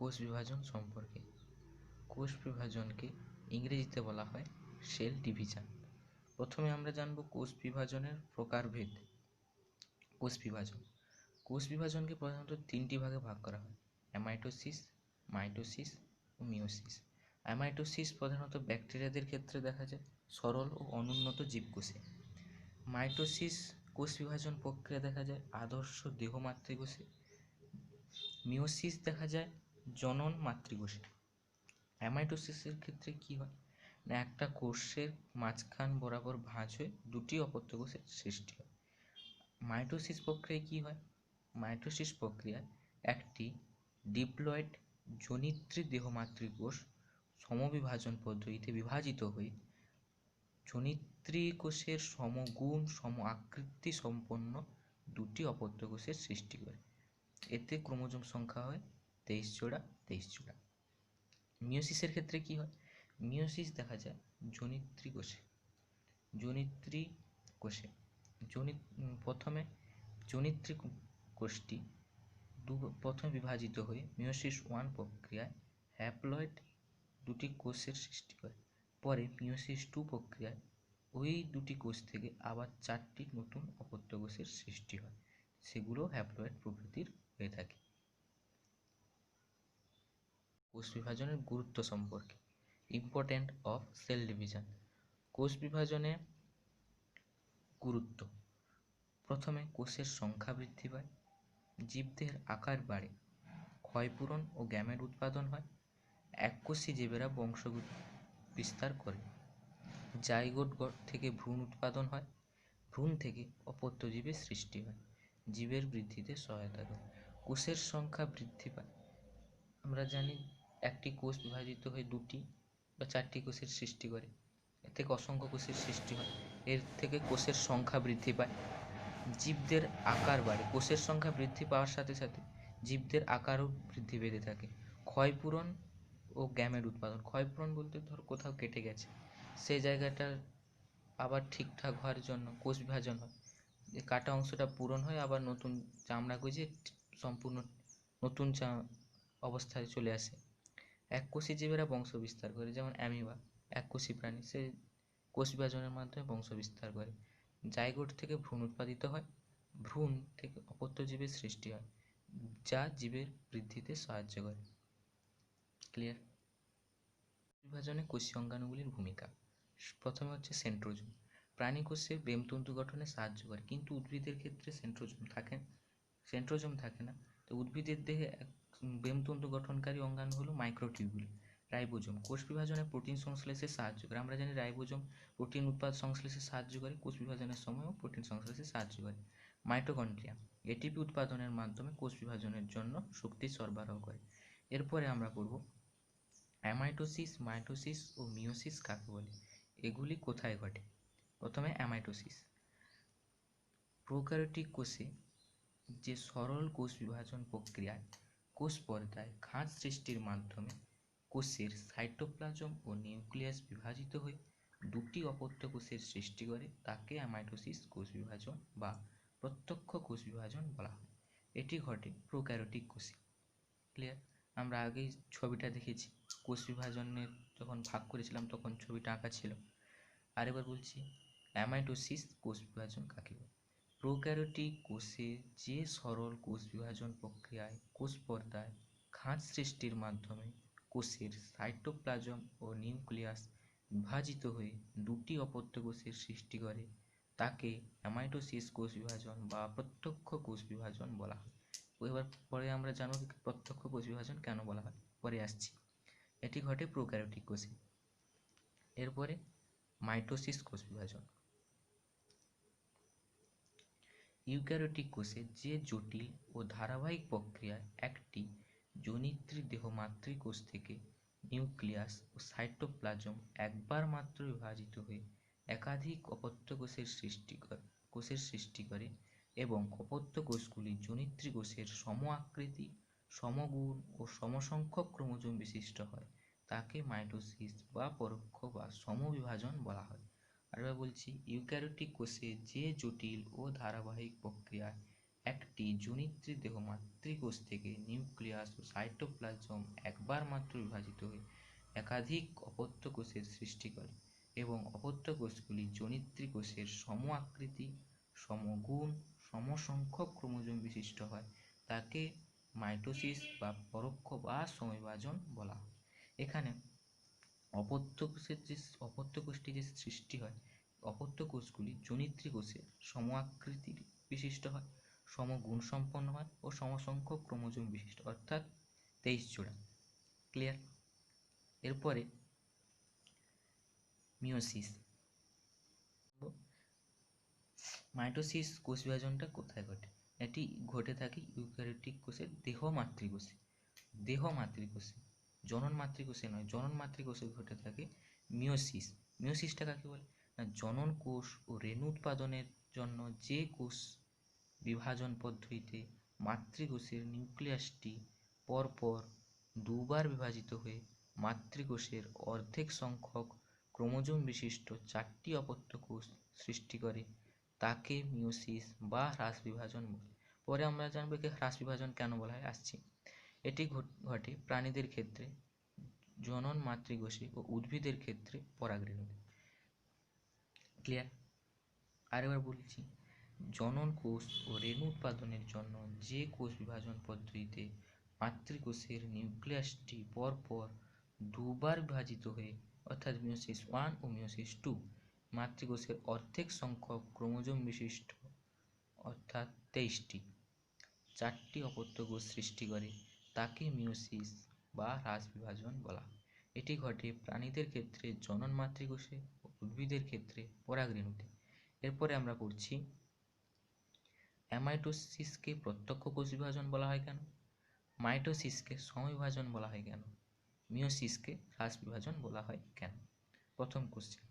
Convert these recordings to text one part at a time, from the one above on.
কোষ বিভাজন সম্পর্কে। কোষ বিভাজনকে ইংরেজিতে বলা হয় সেল ডিভিশন। প্রথমে আমরা জানব কোষ বিভাজনের প্রকারভেদ। কোষ বিভাজনকে প্রধানত তিনটি ভাগে ভাগ করা হয়: অ্যামাইটোসিস, মাইটোসিস ও মিওসিস। অ্যামাইটোসিস প্রধানত ব্যাকটেরিয়াদের ক্ষেত্রে দেখা যায় সরল ও অনুন্নত জীবকোষে। মাইটোসিস কোষ বিভাজন প্রক্রিয়া দেখা যায় আদর্শ দেহ মাতৃকোষে। মিওসিস দেখা যায় জনন মাতৃকোষে। অ্যামাইটোসিসের ক্ষেত্রে কি হয় না, একটা কোষের মাঝখান বরাবর ভাঁজ হয়ে দুটি অপত্য কোষের সৃষ্টি হয়। মাইটোসিস প্রক্রিয়ায় কি হয়? মাইটোসিস প্রক্রিয়ায় একটি ডিপ্লয়েড জনিত্রী দেহ মাতৃকোষ সমবিভাজন পদ্ধতিতে বিভাজিত হয়ে জনিত্রী কোষের সমগুণ সম আকৃতি সম্পন্ন দুটি অপত্য কোষের সৃষ্টি করে। এতে ক্রোমোজোম সংখ্যা হয় 23 জোড়া। মিওসিসের ক্ষেত্রে কি হয়? মিওসিস দেখা যায় জনিত্রী কোষে প্রথমে জনিত্রী কোষটি প্রথমে বিভাজিত হয়ে মিওসিস 1 প্রক্রিয়ায় হ্যাপ্লয়েড দুটি কোষের সৃষ্টি করে। পরে মিওসিস 2 প্রক্রিয়ায় ওই দুটি কোষ থেকে আবার 4টি নতুন অপত্য কোষের সৃষ্টি হয়, সেগুলো হ্যাপ্লয়েড প্রকৃতির হয়ে থাকে। কোষ বিভাজনের গুরুত্ব সম্পর্কে। Important of cell division. কোষ বিভাজনের গুরুত্ব: প্রথমে কোষের সংখ্যা বৃদ্ধি পায়, জীবদের আকার বাড়ে, ক্ষয়পূরণ ও গ্যামেট উৎপাদন হয়, এককোষী জীবেরা বংশ বিস্তার করে, জাইগোট থেকে ভ্রূণ উৎপাদন হয়, ভ্রূণ থেকে অপত্য জীবের সৃষ্টি হয়, জীবের বৃদ্ধিতে সহায়তা করে। কোষের সংখ্যা বৃদ্ধি পায়। আমরা জানি একটি কোষ বিভাজিত হয়ে 2টি বা 4টি কোষের সৃষ্টি করে, এর থেকে অসংখ্য কোষের সৃষ্টি হয়, এর থেকে কোষের সংখ্যা বৃদ্ধি পায়। জীবদের আকার বাড়ে, কোষের সংখ্যা বৃদ্ধি পাওয়ার সাথে সাথে জীবদের আকারও বৃদ্ধি পেতে থাকে। ক্ষয়পূরণ ও গ্যামেট উৎপাদন। ক্ষয়পূরণ বলতে ধর কোথাও কেটে গেছে, সেই জায়গাটা আবার ঠিকঠাক হওয়ার জন্য কোষ বিভাজন হয়, কাটা অংশটা পূরণ হয়ে আবার নতুন চামড়া গজিয়ে সম্পূর্ণ নতুন অবস্থায় চলে আসে। এককোষী জীবেরা বংশ বিস্তার করে, যেমন অ্যামিবা এককোষী প্রাণী, সে কোষ বিভাজনের মাধ্যমে বংশ বিস্তার করে। জাইগোট থেকে ভ্রূণ উৎপাদিত হয়, ভ্রূণ থেকে অপত্য জীবের সৃষ্টি হয়, যা জীবের বৃদ্ধিতে সাহায্য করে। ক্লিয়ার? বিভাজনে কোষীয় অঙ্গাণুগুলির ভূমিকা। প্রথমে হচ্ছে সেন্ট্রোজোম। প্রাণী কোষে ব্রেমতন্তু গঠনে সাহায্য করে, কিন্তু উদ্ভিদের ক্ষেত্রে সেন্ট্রোজোম থাকে না। তো উদ্ভিদের দেহে ব্রেমতন্তু গঠনকারী অঙ্গাণু হলো মাইক্রোটিউবিউল। রাইবোজোম কোষ বিভাজনে প্রোটিন সংশ্লেষে সাহায্য করে। আমরা জানি রাইবোজোম প্রোটিন উৎপাদ সংশ্লেষে সাহায্য করে, কোষ বিভাজনের সময়ও প্রোটিন সংশ্লেষে সাহায্য করে। মাইটোকন্ড্রিয়া এটিপি উৎপাদনের মাধ্যমে কোষ বিভাজনের জন্য শক্তি সরবরাহ করে। এরপরে আমরা পড়ব অ্যামাইটোসিস, মাইটোসিস ও মিওসিস কাকে বলে, এগুলি কোথায় ঘটে। প্রথমে অ্যামাইটোসিস। প্রোক্যারিওটিক কোষে যে সরল কোষ বিভাজন প্রক্রিয়ায় কোষ পর্দায় খাঁজ সৃষ্টির মাধ্যমে কোষের সাইটোপ্লাজম ও নিউক্লিয়াস বিভাজিত হয়ে দুটি অপত্য কোষের সৃষ্টি করে, তাকে অ্যামাইটোসিস কোষ বিভাজন বা প্রত্যক্ষ কোষ বিভাজন বলা হয়। এটি ঘটে প্রোক্যারিওটিক কোষে। ক্লিয়ার? আমরা আগেই ছবিটা দেখেছি, কোষ বিভাজনের যখন ভাগ করেছিলাম তখন ছবিটা আঁকা ছিল। আরেকবার বলছি, অ্যামাইটোসিস কোষ বিভাজন কাকে বলে? প্রোক্যারিওটিক কোষে যে সরল কোষ বিভাজন প্রক্রিয়ায় কোষ পর্দায় খাঁজ সৃষ্টির মাধ্যমে কোষের সাইটোপ্লাজম ও নিউক্লিয়াস বিভাজিত হয়ে দুটি অপত্য কোষের সৃষ্টি করে, তাকে অ্যামাইটোসিস কোষ বিভাজন বা প্রত্যক্ষ কোষ বিভাজন বলা হয়। এবার পরে আমরা জানব প্রত্যক্ষ কোষ বিভাজন কেন বলা হয়, পরে আসছি। এটি ঘটে প্রোক্যারিওটিক কোষে। এরপরে মাইটোসিস কোষ বিভাজন। ইউক্যারিওটিক কোষে যে জটিল ও ধারাবাহিক প্রক্রিয়ায় একটি জনিত্রী দেহ মাতৃকোষ থেকে নিউক্লিয়াস ও সাইটোপ্লাজম একবার মাত্র বিভাজিত হয়ে একাধিক অপত্য কোষের সৃষ্টি করে এবং অপত্য কোষগুলি জনিত্রী কোষের সম আকৃতি, সমগুণ ও সমসংখ্যক ক্রোমোজোম বিশিষ্ট হয়, তাকে মাইটোসিস বা পরোক্ষ বা সমবিভাজন বলা হয়। আরেকবার বলছি, ইউক্যারিওটিক কোষে যে জটিল ও ধারাবাহিক প্রক্রিয়ায় একটি জনিত্রী দেহ মাতৃকোষ থেকে নিউক্লিয়াস ও সাইটোপ্লাজম একবার মাত্র বিভাজিত হয়ে একাধিক অপত্য কোষের সৃষ্টি করে এবং অপত্য কোষগুলি জনিত্রী কোষের সম আকৃতি, সমগুণ, সমসংখ্যক ক্রোমোজোম বিশিষ্ট হয়, তাকে মাইটোসিস বা পরোক্ষ বা সমবিভাজন বলা হয়। এখানে অপত্য কোষটি যে সৃষ্টি হয়, অপত্য কোষগুলি জনিত্রী কোষের সম আকৃতির বিশিষ্ট হয়, সমগুণ সম্পন্ন হয় ও সমসংখ্যক ক্রোমোজোম বিশিষ্ট, অর্থাৎ 23 জোড়া। ক্লিয়ার? এরপরে মিওসিস। মাইটোসিস কোষ বিভাজনটা কোথায় ঘটে? এটি ঘটে থাকে ইউক্যারিওটিক কোষের দেহ মাতৃকোষে। জনন মাতৃকোষে নয়, জনন মাতৃকোষে ঘটে থাকে মিওসিস। মিওসিসটা কাকে বলে? না, জনন কোষ ও রেণু উৎপাদনের জন্য যে কোষ বিভাজন পদ্ধতিতে মাতৃকোষের নিউক্লিয়াসটি পরপর দুবার বিভাজিত হয়ে মাতৃকোষের অর্ধেক সংখ্যক ক্রোমোজোম বিশিষ্ট 4টি অপত্য কোষ সৃষ্টি করে, তাকে মিওসিস বা হ্রাস বিভাজন বলে। পরে আমরা জানবো একে হ্রাস বিভাজন কেন বলা হয়, আসছি। এটি ঘটে প্রাণীদের ক্ষেত্রে জনন মাতৃকোষে ও উদ্ভিদের ক্ষেত্রে পরাগরেণুতে। ক্লিয়ার? আরেকবার বলছি, জনন কোষ ও রেণু উৎপাদনের জন্য যে কোষ বিভাজন পদ্ধতিতে মাতৃকোষের নিউক্লিয়াসটি পরপর দুবার বিভাজিত হয়ে, অর্থাৎ মিওসিস 1 ও মিওসিস 2, মাতৃকোষের অর্ধেক সংখ্যক ক্রোমোজোম বিশিষ্ট, অর্থাৎ 23টি, 4টি অপত্য কোষ সৃষ্টি করে, তাকে মিওসিস বা হ্রাস বিভাজন বলা হয়। এটি ঘটে প্রাণীদের ক্ষেত্রে জনন মাতৃকোষে ও উদ্ভিদের ক্ষেত্রে পরাগরেণুতে। এরপরে আমরা পড়ছি অ্যামাইটোসিসকে প্রত্যক্ষ কোষ বিভাজন বলা হয় কেন, মাইটোসিসকে সমবিভাজন বলা হয় কেন, মিওসিসকে হ্রাস বিভাজন বলা হয় কেন। প্রথম কোশ্চেন,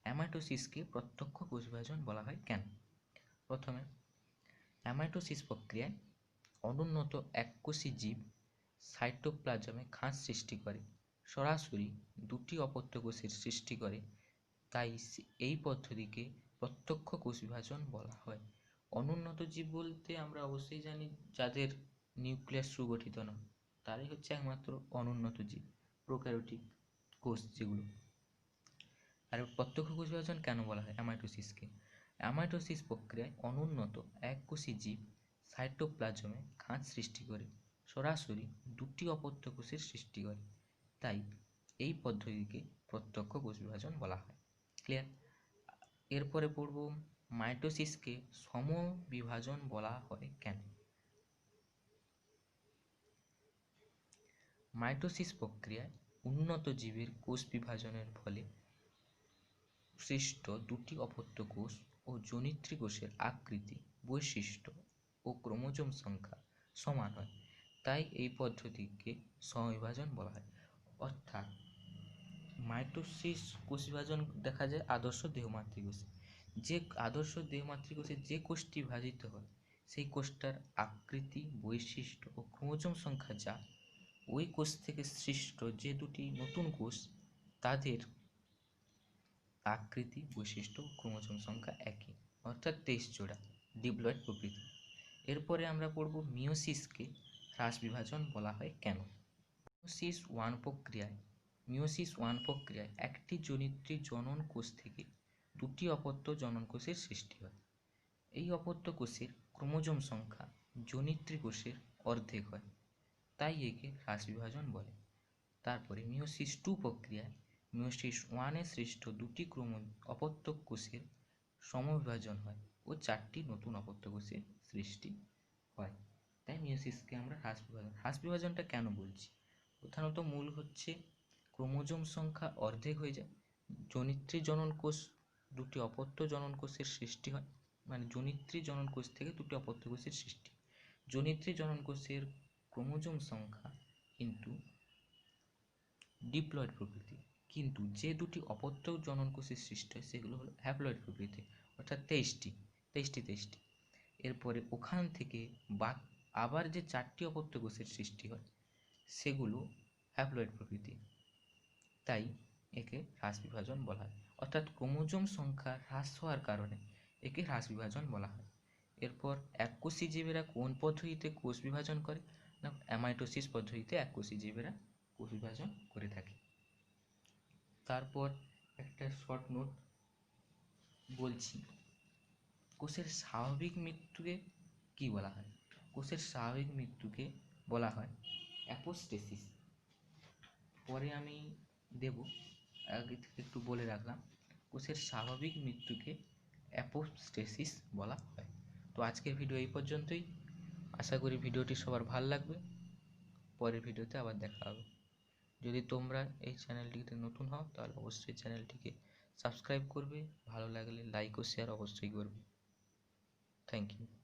অ্যামাইটোসিসকে প্রত্যক্ষ কোষ বিভাজন বলা হয় কেন? প্রথমে, অ্যামাইটোসিস প্রক্রিয়ায় অনুন্নত এককোষী জীব সাইটোপ্লাজমে খাঁজ সৃষ্টি করে, সরাসরি দুটি অপত্য কোষের সৃষ্টি করে, তাই এই পদ্ধতিকে প্রত্যক্ষ কোষ বিভাজন বলা হয়। অনুন্নত জীব বলতে আমরা অবশ্যই জানি যাদের নিউক্লিয়াস সুগঠিত নয়, তারাই হচ্ছে একমাত্র অনুন্নত জীব, প্রোক্যারিওটিক কোষ যেগুলো। আর প্রত্যক্ষ কোষ বিভাজন কেন বলা হয় অ্যামাইটোসিসকে? অ্যামাইটোসিস প্রক্রিয়ায় অনুন্নত এককোষী জীব সাইটোপ্লাজমে খাঁজ সৃষ্টি করে, সরাসরি দুটি অপত্য কোষের সৃষ্টি করে, তাই এই পদ্ধতিকে প্রত্যক্ষ কোষ বিভাজন বলা হয়। ক্লিয়ার? এরপরে পড়ব মাইটোসিসকে সমবিভাজন বলা হয় কেন। মাইটোসিস প্রক্রিয়ায় উন্নত জীবের কোষ বিভাজনের ফলে সৃষ্ট দুটি অপত্য কোষ ও জনিত্রী কোষের আকৃতি, বৈশিষ্ট্য ও ক্রোমোজোম সংখ্যা সমান হয়, তাই এই পদ্ধতিকে সমবিভাজন বলা হয়। অর্থাৎ মাইটোসিস কোষ বিভাজন দেখা যায় আদর্শ দেহ মাতৃকোষে। যে আদর্শ দেহ মাতৃকোষে যে কোষটি বিভাজিত হয়, সেই কোষটার আকৃতি, বৈশিষ্ট্য ও ক্রোমোজোম সংখ্যা যা, ওই কোষ থেকে সৃষ্ট যে দুটি নতুন কোষ, তাদের আকৃতি, বৈশিষ্ট্য ও ক্রোমোজোম সংখ্যা একই, অর্থাৎ 23 জোড়া, ডিপ্লয়েড প্রকৃতি। এরপরে আমরা পড়ব মিওসিসকে হ্রাস বিভাজন বলা হয় কেন। মিওসিস ওয়ান প্রক্রিয়ায় একটি জনিত্রী জনন কোষ থেকে দুটি অপত্য জনন কোষের সৃষ্টি হয়। এই অপত্য কোষের ক্রোমোজোম সংখ্যা জনিত্রী কোষের অর্ধেক হয়, তাই একে হ্রাস বিভাজন বলে। তারপরে মিওসিস 2 প্রক্রিয়ায় মিওসিস 1-এ সৃষ্ট দুটি অপত্য কোষের সমবিভাজন হয় ও 4টি নতুন অপত্য কোষের সৃষ্টি হয়, তাই মিওসিসকে আমরা হ্রাস বিভাজনটা কেন বলছি? প্রধানত মূল হচ্ছে ক্রোমোজোম সংখ্যা অর্ধেক হয়ে যায়, জনিত্রী জনন কোষ দুটি অপত্য জনন কোষের সৃষ্টি হয়, মানে জনিত্রী জনন কোষ থেকে দুটি অপত্য কোষের সৃষ্টি। জনিত্রী জনন কোষের ক্রোমোজোম সংখ্যা কিন্তু ডিপ্লয়েড প্রকৃতি, কিন্তু যে দুটি অপত্য জনন কোষের সৃষ্টি হয় সেগুলো হলো হ্যাপ্লয়েড প্রকৃতি, অর্থাৎ 23টি। এরপরে ওখান থেকে আবার যে 4টি অপত্য কোষের সৃষ্টি হয় সেগুলো হ্যাপ্লয়েড প্রকৃতি, তাই একে হ্রাস বিভাজন বলা হয়। অর্থাৎ ক্রোমোজোম সংখ্যা হ্রাস হওয়ার কারণে একে হ্রাস বিভাজন বলা হয়। এরপর এককোষী জীবেরা কোন পদ্ধতিতে কোষ বিভাজন করে? না, অ্যামাইটোসিস পদ্ধতিতে এককোষী জীবেরা কোষ বিভাজন করে থাকে। তারপর একটা শর্ট নোট বলছি, কোষের স্বাভাবিক মৃত্যুকে কি বলা হয়? কোষের স্বাভাবিক মৃত্যুকে বলা হয় অ্যাপোস্টেসিস। পরে আমি দেব, আগে থেকে একটু বলে রাখলাম, কোষের স্বাভাবিক মৃত্যুকে অ্যাপোস্টেসিস বলা হয়। তো আজকের ভিডিও এই পর্যন্তই। আশা করি ভিডিওটি সবার ভালো লাগবে। পরের ভিডিওতে আবার দেখা হবে। যদি তোমরা এই চ্যানেলটিতে নতুন হও তাহলে অবশ্যই চ্যানেলটিকে সাবস্ক্রাইব করবে, ভালো লাগলে লাইক ও শেয়ার অবশ্যই করবে। Thank you.